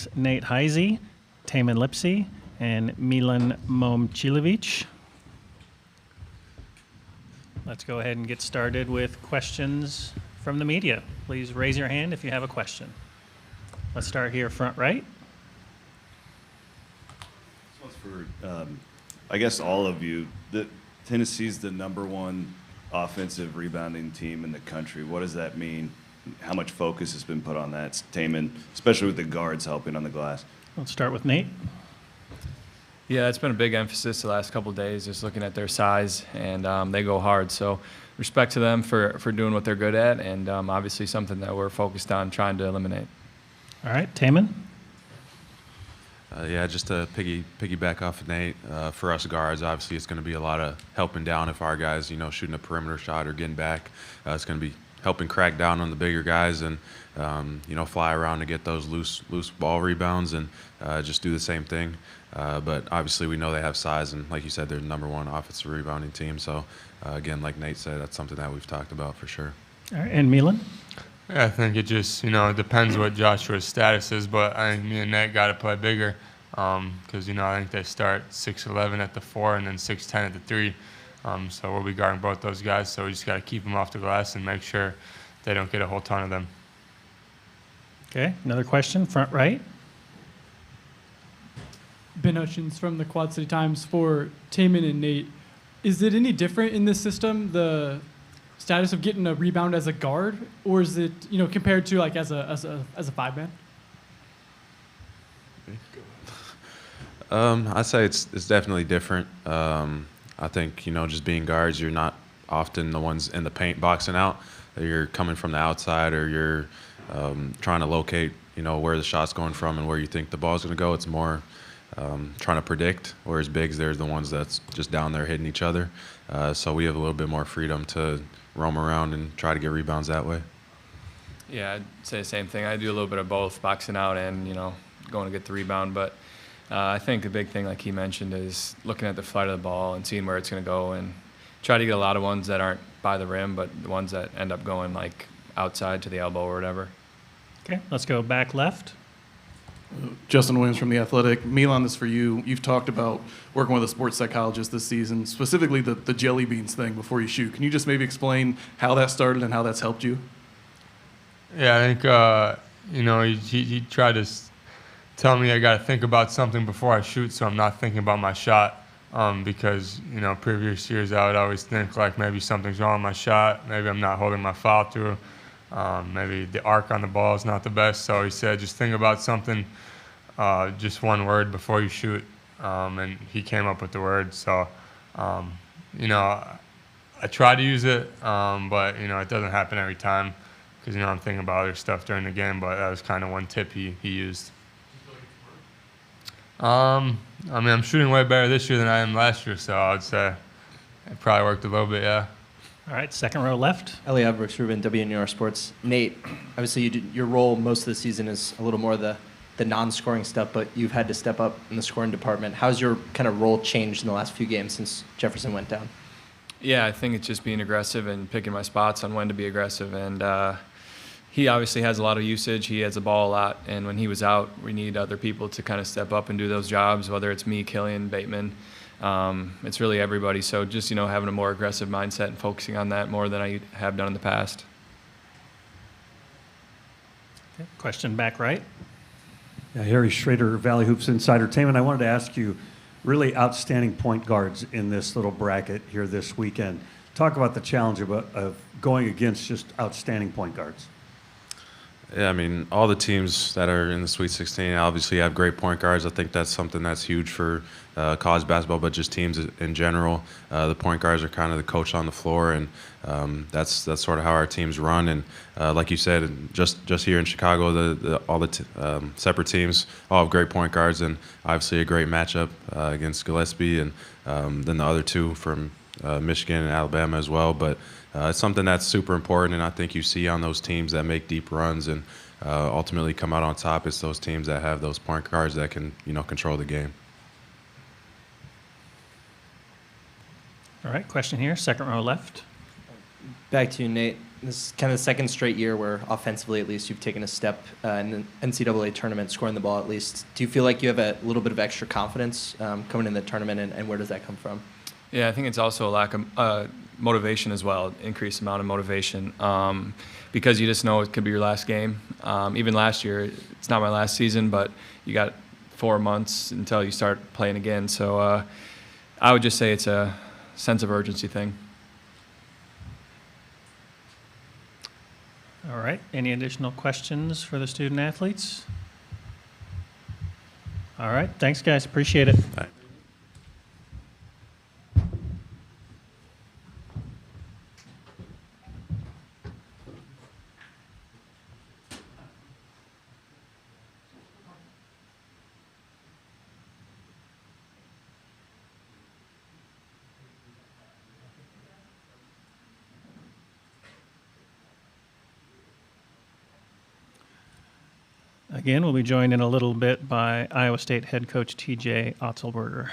is Nate Heisey, Taman Lipsy, and Milan Momcilovic. Let's go ahead and get started with questions from the media. Please raise your hand if you have a question. Let's start here front right. This one's for, I guess, all of you. Tennessee's the #1 offensive rebounding team in the country. What does that mean? How much focus has been put on that, Taman, especially with the guards helping on the glass? Let's start with Nate. Yeah, it's been a big emphasis the last couple of days, just looking at their size, and they go hard. So respect to them for doing what they're good at, and obviously something that we're focused on trying to eliminate. All right, Taman. Yeah, just to piggyback off of Nate, for us guards, obviously it's going to be a lot of helping down if our guys, shooting a perimeter shot or getting back. It's going to be helping crack down on the bigger guys and, fly around to get those loose ball rebounds and just do the same thing. But obviously we know they have size, and like you said, they're the #1 offensive rebounding team. So, again, like Nate said, that's something that we've talked about for sure. All right, and Milan. Yeah, I think it just, it depends what Joshua's status is, but I think me and Nate got to play bigger because, I think they start 6'11" at the 4 and then 6'10" at the 3. So we'll be guarding both those guys, so we just got to keep them off the glass and make sure they don't get a whole ton of them. Okay, another question, front right. Ben Hutchins from the Quad City Times for Taman and Nate. Is it any different in this system, the status of getting a rebound as a guard, or is it, compared to like as a 5-man? I'd say it's definitely different. I think, just being guards, you're not often the ones in the paint boxing out. You're coming from the outside, or you're trying to locate, where the shot's going from and where you think the ball's going to go. It's more trying to predict, whereas bigs, they're the ones that's just down there hitting each other. So we have a little bit more freedom to roam around and try to get rebounds that way. Yeah, I'd say the same thing. I do a little bit of both, boxing out and, going to get the rebound. But I think the big thing, like he mentioned, is looking at the flight of the ball and seeing where it's going to go and try to get a lot of ones that aren't by the rim, but the ones that end up going like outside to the elbow or whatever. Okay, let's go back left. Justin Williams from The Athletic. Milan, this is for you. You've talked about working with a sports psychologist this season, specifically the jelly beans thing before you shoot. Can you just maybe explain how that started and how that's helped you? Yeah, I think, he tried to tell me I got to think about something before I shoot so I'm not thinking about my shot. Because, previous years I would always think like maybe something's wrong with my shot, maybe I'm not holding my follow through, maybe the arc on the ball is not the best. So he said just think about something, just one word before you shoot, and he came up with the word. So, I try to use it, but, it doesn't happen every time because, I'm thinking about other stuff during the game, but that was kind of one tip he used. I'm shooting way better this year than I am last year, so I would say it probably worked a little bit, yeah. All right, second row left. Elliot Brooks, Rubin, WNUR Sports. Nate, obviously your role most of the season is a little more the non-scoring stuff, but you've had to step up in the scoring department. How's your kind of role changed in the last few games since Jefferson went down? Yeah, I think it's just being aggressive and picking my spots on when to be aggressive. And he obviously has a lot of usage. He has the ball a lot. And when he was out, we need other people to kind of step up and do those jobs, whether it's me, Killian, Bateman. It's really everybody. So just, having a more aggressive mindset and focusing on that more than I have done in the past. Okay, question back right. Yeah, Harry Schrader, Valley Hoops Insider. Taman, I wanted to ask you, really outstanding point guards in this little bracket here this weekend. Talk about the challenge of going against just outstanding point guards. Yeah, all the teams that are in the Sweet 16 obviously have great point guards. I think that's something that's huge for college basketball, but just teams in general. The point guards are kind of the coach on the floor, and that's sort of how our teams run. And like you said, just here in Chicago, all the separate teams all have great point guards, and obviously a great matchup against Gillespie, and then the other two from Michigan and Alabama as well. But it's something that's super important, and I think you see on those teams that make deep runs and ultimately come out on top. It's those teams that have those point guards that can, control the game. All right, question here, second row left. Back to you, Nate. This is kind of the second straight year where offensively, at least, you've taken a step in the NCAA tournament, scoring the ball at least. Do you feel like you have a little bit of extra confidence coming in the tournament, and where does that come from? Yeah, I think it's also a lack of motivation as well, increased amount of motivation, because you just know it could be your last game. Even last year, it's not my last season, but you got 4 months until you start playing again. So I would just say it's a sense of urgency thing. All right. Any additional questions for the student athletes? All right. Thanks, guys. Appreciate it. Bye. Again, we'll be joined in a little bit by Iowa State head coach TJ Otzelberger.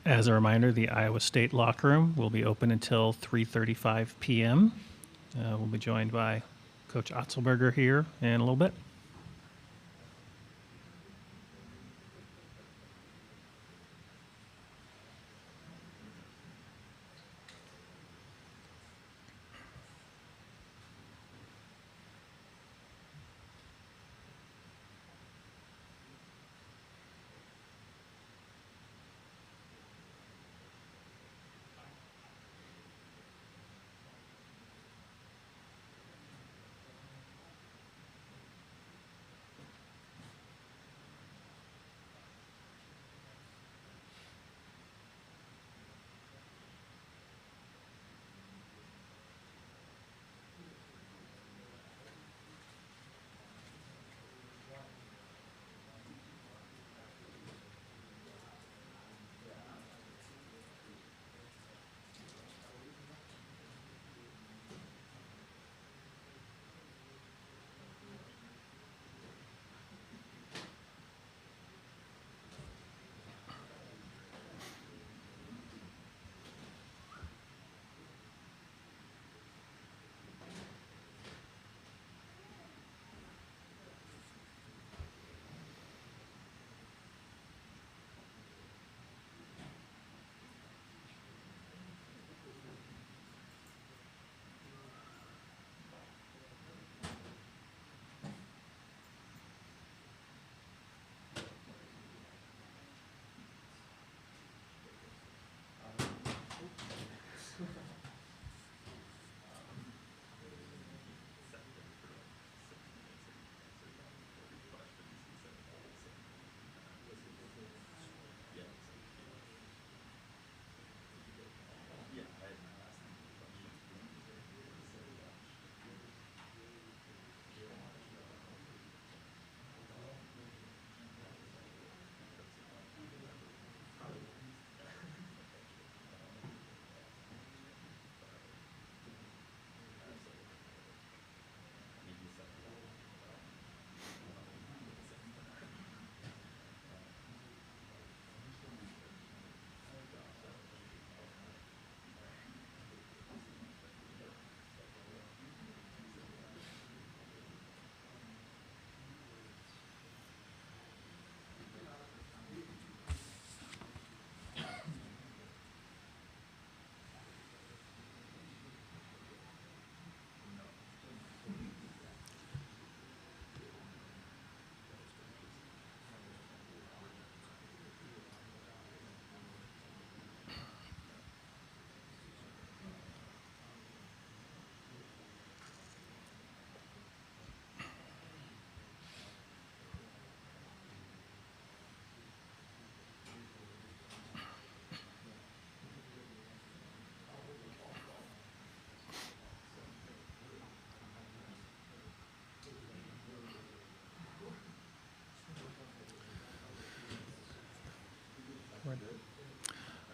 As a reminder, the Iowa State locker room will be open until 3:35 p.m. We'll be joined by Coach Otzelberger here in a little bit.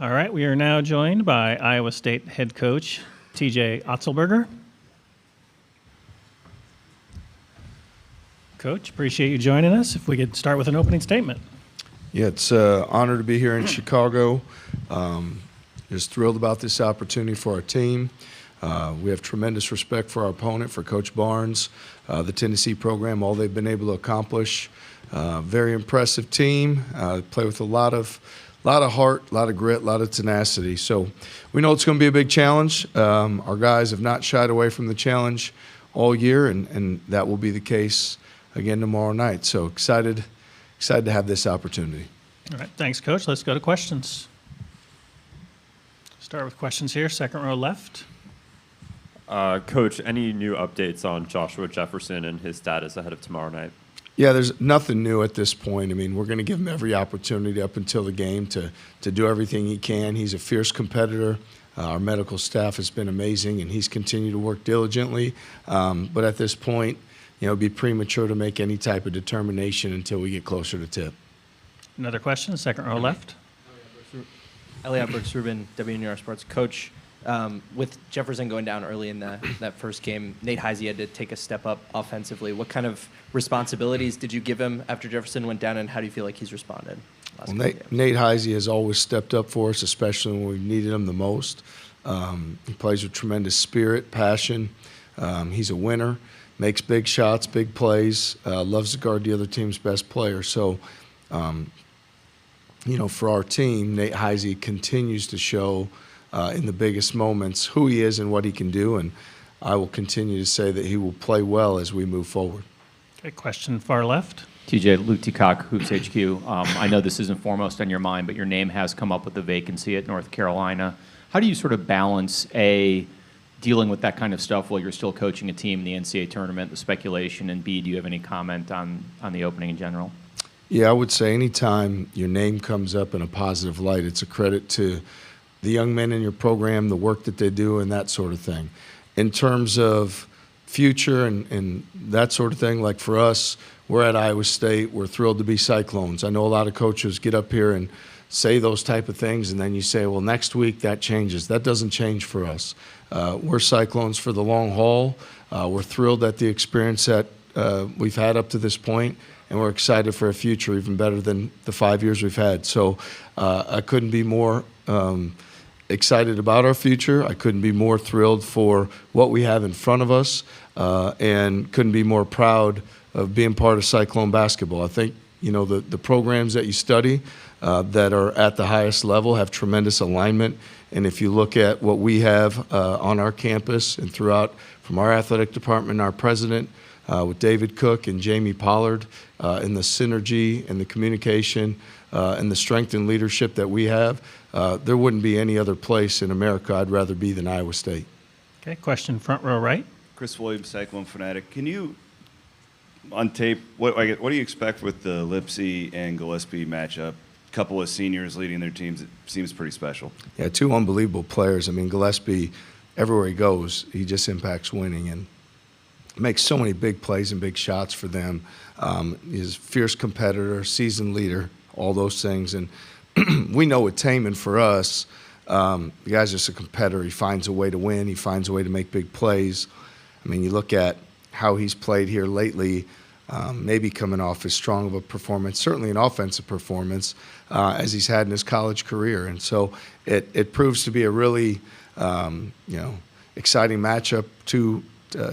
All right, we are now joined by Iowa State head coach TJ Otzelberger. Coach, appreciate you joining us. If we could start with an opening statement. Yeah, it's an honor to be here in Chicago. Just thrilled about this opportunity for our team. We have tremendous respect for our opponent, for Coach Barnes, the Tennessee program, all they've been able to accomplish. Very impressive team. Play with a lot of heart, a lot of grit, a lot of tenacity. So we know it's going to be a big challenge. Our guys have not shied away from the challenge all year, and that will be the case again tomorrow night. So excited to have this opportunity. All right, thanks, Coach. Let's go to questions. Start with questions here, second row left. Coach, any new updates on Joshua Jefferson and his status ahead of tomorrow night? Yeah, there's nothing new at this point. I mean, we're going to give him every opportunity up until the game to do everything he can. He's a fierce competitor. Our medical staff has been amazing, and he's continued to work diligently. But at this point, it'd be premature to make any type of determination until we get closer to tip. Another question, second row left. Elliot Brooks-Rubin, WNUR Sports. Coach, with Jefferson going down early in that first game, Nate Heise had to take a step up offensively. What kind of responsibilities did you give him after Jefferson went down, and how do you feel like he's responded? Well, Nate Heise has always stepped up for us, especially when we've needed him the most. He plays with tremendous spirit, passion. He's a winner, makes big shots, big plays, loves to guard the other team's best player. So, for our team, Nate Heise continues to show in the biggest moments who he is and what he can do, and I will continue to say that he will play well as we move forward. Okay, question far left. TJ, Luke Ticock, Hoops HQ. I know this isn't foremost on your mind, but your name has come up with the vacancy at North Carolina. How do you sort of balance, dealing with that kind of stuff while you're still coaching a team in the NCAA tournament, the speculation, and B, do you have any comment on the opening in general? Yeah, I would say anytime your name comes up in a positive light, it's a credit to the young men in your program, the work that they do, and that sort of thing. In terms of future and that sort of thing, like for us, we're at Iowa State. We're thrilled to be Cyclones. I know a lot of coaches get up here and say those type of things, and then you say, well, next week that changes. That doesn't change for us. We're Cyclones for the long haul. We're thrilled at the experience that we've had up to this point, and we're excited for a future even better than the 5 years we've had. So I couldn't be more excited about our future. I couldn't be more thrilled for what we have in front of us, and couldn't be more proud of being part of Cyclone basketball. I think, the programs that you study that are at the highest level have tremendous alignment. And if you look at what we have on our campus and throughout, from our athletic department, our president, with David Cook and Jamie Pollard, and the synergy and the communication and the strength and leadership that we have, there wouldn't be any other place in America I'd rather be than Iowa State. Okay, question front row right. Chris Williams, Cyclone Fanatic. Can you, on tape, what do you expect with the Lipsy and Gillespie matchup? A couple of seniors leading their teams. It seems pretty special. Yeah, two unbelievable players. I mean, Gillespie, everywhere he goes, he just impacts winning and makes so many big plays and big shots for them. He's a fierce competitor, seasoned leader, all those things. And we know with Taman, for us, the guy's just a competitor. He finds a way to win. He finds a way to make big plays. I mean, you look at how he's played here lately, maybe coming off as strong of a performance, certainly an offensive performance, as he's had in his college career. And so it proves to be a really, exciting matchup. Two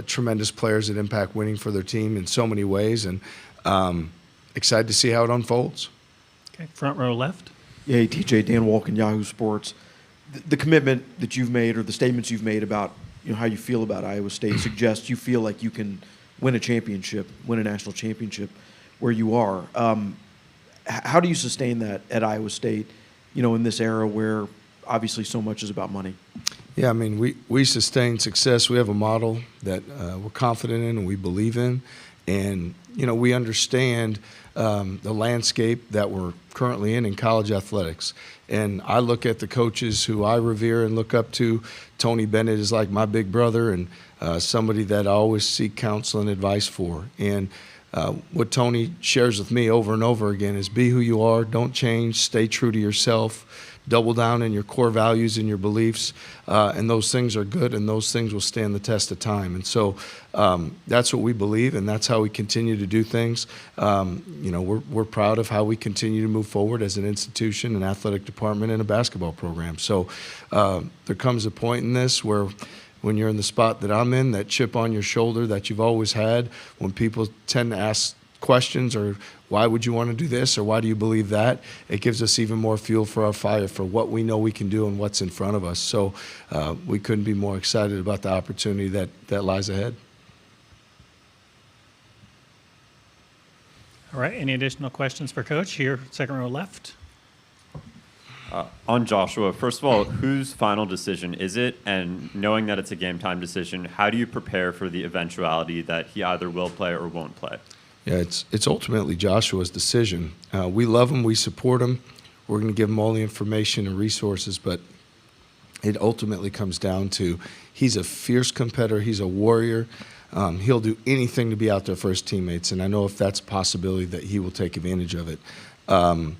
tremendous players that impact winning for their team in so many ways, and excited to see how it unfolds. Okay, front row left. Yeah, hey, TJ, Dan Walken, Yahoo Sports. The commitment that you've made, or the statements you've made about how you feel about Iowa State, suggests you feel like you can win a championship, win a national championship where you are. How do you sustain that at Iowa State, in this era where obviously so much is about money? Yeah, I mean, we sustain success. We have a model that we're confident in and we believe in. And, we understand the landscape that we're currently in college athletics. And I look at the coaches who I revere and look up to. Tony Bennett is like my big brother, and somebody that I always seek counsel and advice for. And what Tony shares with me over and over again is be who you are, don't change, stay true to yourself, double down in your core values and your beliefs, and those things are good, and those things will stand the test of time. And so that's what we believe, and that's how we continue to do things. We're proud of how we continue to move forward as an institution, an athletic department, and a basketball program. So there comes a point in this where when you're in the spot that I'm in, that chip on your shoulder that you've always had, when people tend to ask questions or why would you want to do this or why do you believe that, it gives us even more fuel for our fire for what we know we can do and what's in front of us. So we couldn't be more excited about the opportunity that lies ahead. All right, any additional questions for Coach? Here, second row left. On Joshua, first of all, whose final decision is it? And knowing that it's a game time decision, how do you prepare for the eventuality that he either will play or won't play? Yeah, it's ultimately Joshua's decision. We love him. We support him. We're going to give him all the information and resources, but it ultimately comes down to he's a fierce competitor. He's a warrior. He'll do anything to be out there for his teammates, and I know if that's a possibility that he will take advantage of it. And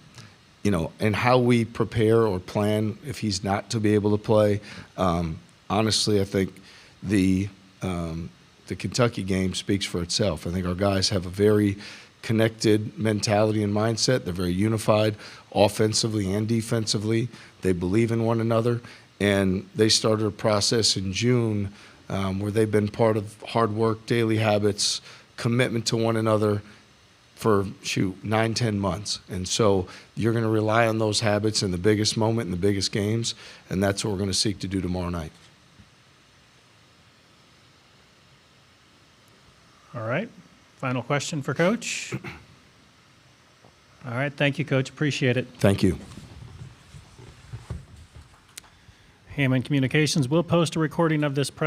how we prepare or plan if he's not to be able to play, honestly, I think the Kentucky game speaks for itself. I think our guys have a very connected mentality and mindset. They're very unified offensively and defensively. They believe in one another, and they started a process in June where they've been part of hard work, daily habits, commitment to one another for 9-10 months. And so you're going to rely on those habits in the biggest moment, in the biggest games, and that's what we're going to seek to do tomorrow night. All right, final question for Coach. All right, thank you, Coach, appreciate it. Thank you. Hammond Communications will post a recording of this press